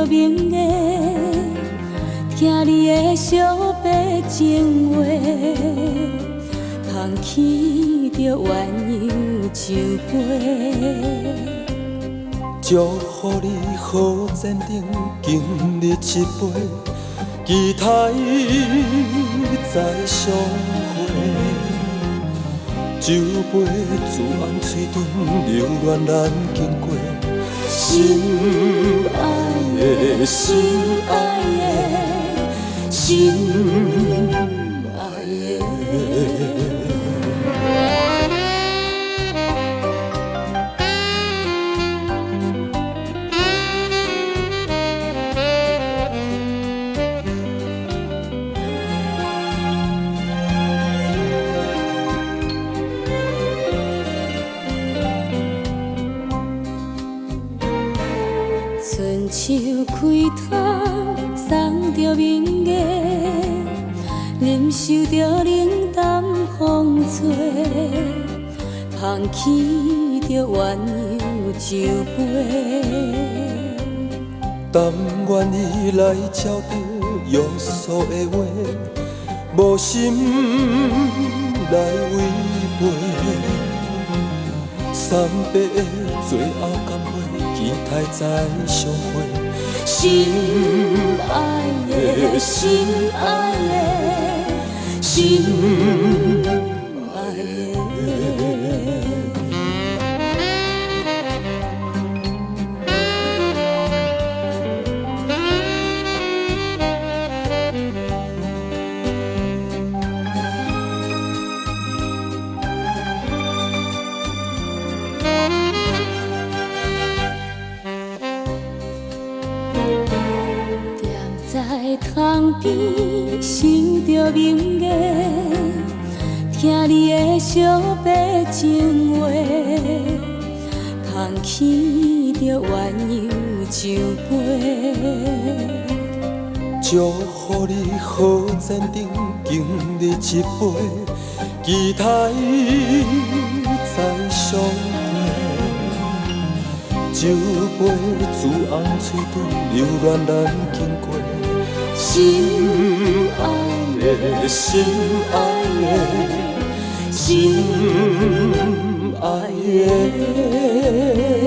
着明月，听你的相白情话，捧起着鸳鸯酒杯。祝福你好前程，今日一杯，期待再相会。酒杯自红嘴唇，留恋咱经过。心爱的，心爱的，心爱的。春秋开窗，送着明月，忍受着冷淡风吹，捧起着鸳鸯酒杯。但愿你来照着约束的话，无心来违背。三百个最后甘会，期待再相会。心爱的，心爱的，心爱的。在窗边想着明月，听你的相白情话，捧起着鸳鸯酒杯。祝福你好前程，今日一杯，期待再相会。酒杯自红嘴唇，留恋咱经过。心爱的，心爱的，心爱的。